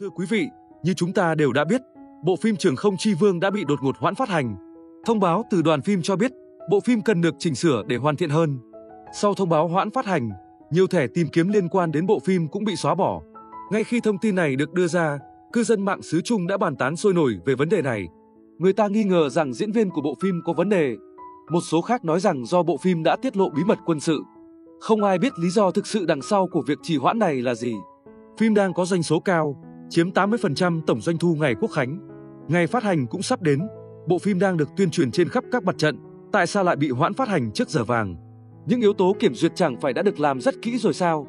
Thưa quý vị, như chúng ta đều đã biết, bộ phim Trường Không Chi Vương đã bị đột ngột hoãn phát hành. Thông báo từ đoàn phim cho biết, bộ phim cần được chỉnh sửa để hoàn thiện hơn. Sau thông báo hoãn phát hành, nhiều thẻ tìm kiếm liên quan đến bộ phim cũng bị xóa bỏ. Ngay khi thông tin này được đưa ra, cư dân mạng xứ Trung đã bàn tán sôi nổi về vấn đề này. Người ta nghi ngờ rằng diễn viên của bộ phim có vấn đề. Một số khác nói rằng do bộ phim đã tiết lộ bí mật quân sự. Không ai biết lý do thực sự đằng sau của việc trì hoãn này là gì. Phim đang có doanh số cao, chiếm 80% tổng doanh thu ngày Quốc khánh. Ngày phát hành cũng sắp đến, bộ phim đang được tuyên truyền trên khắp các mặt trận, tại sao lại bị hoãn phát hành trước giờ vàng? Những yếu tố kiểm duyệt chẳng phải đã được làm rất kỹ rồi sao?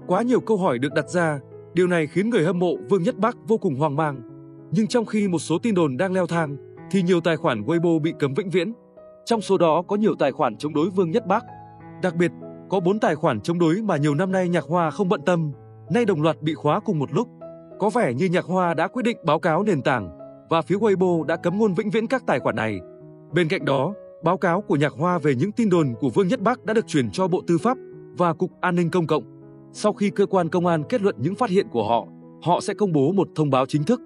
Quá nhiều câu hỏi được đặt ra, điều này khiến người hâm mộ Vương Nhất Bắc vô cùng hoang mang. Nhưng trong khi một số tin đồn đang leo thang, thì nhiều tài khoản Weibo bị cấm vĩnh viễn. Trong số đó có nhiều tài khoản chống đối Vương Nhất Bắc. Đặc biệt, có 4 tài khoản chống đối mà nhiều năm nay Nhạc Hoa không bận tâm, nay đồng loạt bị khóa cùng một lúc. Có vẻ như Nhạc Hoa đã quyết định báo cáo nền tảng, và phía Weibo đã cấm ngôn vĩnh viễn các tài khoản này. Bên cạnh đó, báo cáo của Nhạc Hoa về những tin đồn của Vương Nhất Bắc đã được chuyển cho Bộ Tư pháp và Cục An ninh Công cộng. Sau khi cơ quan công an kết luận những phát hiện của họ sẽ công bố một thông báo chính thức.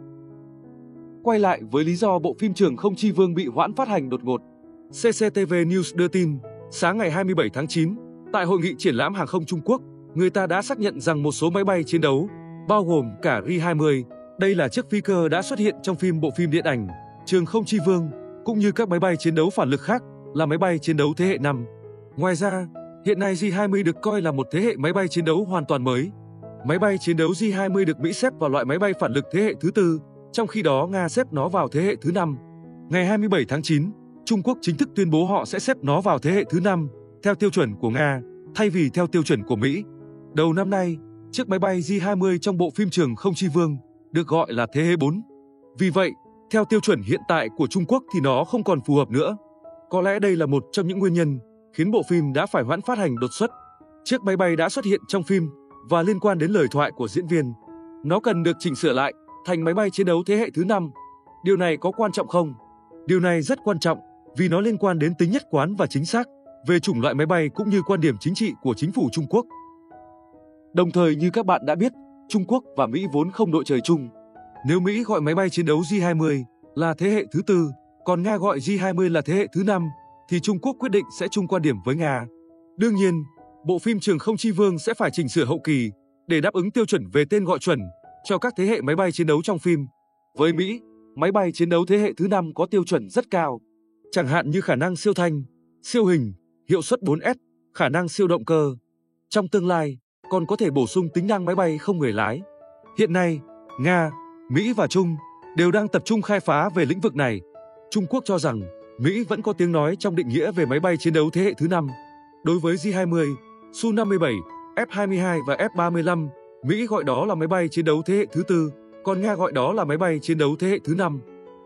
Quay lại với lý do bộ phim Trường Không Chi Vương bị hoãn phát hành đột ngột, CCTV News đưa tin, sáng ngày 27 tháng 9, tại Hội nghị triển lãm hàng không Trung Quốc, người ta đã xác nhận rằng một số máy bay chiến đấu, bao gồm cả Ri-20, đây là chiếc phi cơ đã xuất hiện trong bộ phim điện ảnh Trường Không Chi Vương, cũng như các máy bay chiến đấu phản lực khác, là máy bay chiến đấu thế hệ 5. Ngoài ra, hiện nay J-20 được coi là một thế hệ máy bay chiến đấu hoàn toàn mới. Máy bay chiến đấu J-20 được Mỹ xếp vào loại máy bay phản lực thế hệ thứ 4, trong khi đó Nga xếp nó vào thế hệ thứ 5. Ngày 27 tháng 9, Trung Quốc chính thức tuyên bố họ sẽ xếp nó vào thế hệ thứ 5, theo tiêu chuẩn của Nga, thay vì theo tiêu chuẩn của Mỹ. Đầu năm nay, chiếc máy bay J-20 trong bộ phim Trường Không Chi Vương được gọi là thế hệ 4. Vì vậy, theo tiêu chuẩn hiện tại của Trung Quốc thì nó không còn phù hợp nữa. Có lẽ đây là một trong những nguyên nhân khiến bộ phim đã phải hoãn phát hành đột xuất. Chiếc máy bay đã xuất hiện trong phim và liên quan đến lời thoại của diễn viên. Nó cần được chỉnh sửa lại thành máy bay chiến đấu thế hệ thứ 5. Điều này có quan trọng không? Điều này rất quan trọng vì nó liên quan đến tính nhất quán và chính xác về chủng loại máy bay cũng như quan điểm chính trị của chính phủ Trung Quốc. Đồng thời như các bạn đã biết, Trung Quốc và Mỹ vốn không đội trời chung. Nếu Mỹ gọi máy bay chiến đấu J-20 là thế hệ thứ 4, còn Nga gọi J-20 là thế hệ thứ 5, thì Trung Quốc quyết định sẽ chung quan điểm với Nga. Đương nhiên, bộ phim Trường Không Chi Vương sẽ phải chỉnh sửa hậu kỳ để đáp ứng tiêu chuẩn về tên gọi chuẩn cho các thế hệ máy bay chiến đấu trong phim. Với Mỹ, máy bay chiến đấu thế hệ thứ 5 có tiêu chuẩn rất cao, chẳng hạn như khả năng siêu thanh, siêu hình, hiệu suất 4S, khả năng siêu động cơ. Trong tương lai, còn có thể bổ sung tính năng máy bay không người lái. Hiện nay, Nga, Mỹ và Trung đều đang tập trung khai phá về lĩnh vực này. Trung Quốc cho rằng Mỹ vẫn có tiếng nói trong định nghĩa về máy bay chiến đấu thế hệ thứ 5. Đối với J-20, Su-57, F-22 và F-35, Mỹ gọi đó là máy bay chiến đấu thế hệ thứ 4, còn Nga gọi đó là máy bay chiến đấu thế hệ thứ 5.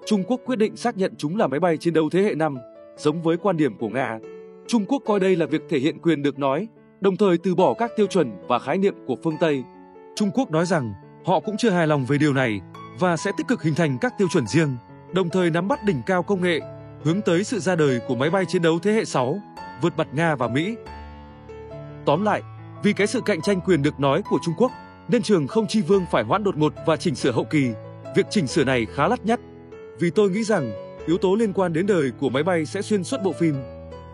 Trung Quốc quyết định xác nhận chúng là máy bay chiến đấu thế hệ 5, giống với quan điểm của Nga. Trung Quốc coi đây là việc thể hiện quyền được nói, đồng thời từ bỏ các tiêu chuẩn và khái niệm của phương Tây. Trung Quốc nói rằng họ cũng chưa hài lòng về điều này và sẽ tích cực hình thành các tiêu chuẩn riêng, đồng thời nắm bắt đỉnh cao công nghệ, hướng tới sự ra đời của máy bay chiến đấu thế hệ 6, vượt mặt Nga và Mỹ. Tóm lại, vì cái sự cạnh tranh quyền được nói của Trung Quốc, nên Trường Không Chi Vương phải hoãn đột ngột và chỉnh sửa hậu kỳ. Việc chỉnh sửa này khá lắt nhắt, vì tôi nghĩ rằng yếu tố liên quan đến đời của máy bay sẽ xuyên suốt bộ phim.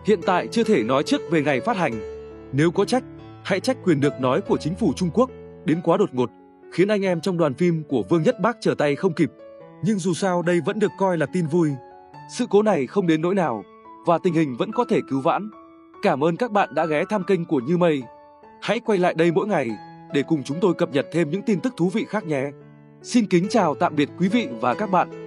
Hiện tại chưa thể nói trước về ngày phát hành. Nếu có trách, hãy trách quyền được nói của chính phủ Trung Quốc đến quá đột ngột, khiến anh em trong đoàn phim của Vương Nhất Bắc trở tay không kịp. Nhưng dù sao đây vẫn được coi là tin vui. Sự cố này không đến nỗi nào và tình hình vẫn có thể cứu vãn. Cảm ơn các bạn đã ghé thăm kênh của Như Mây. Hãy quay lại đây mỗi ngày để cùng chúng tôi cập nhật thêm những tin tức thú vị khác nhé. Xin kính chào tạm biệt quý vị và các bạn.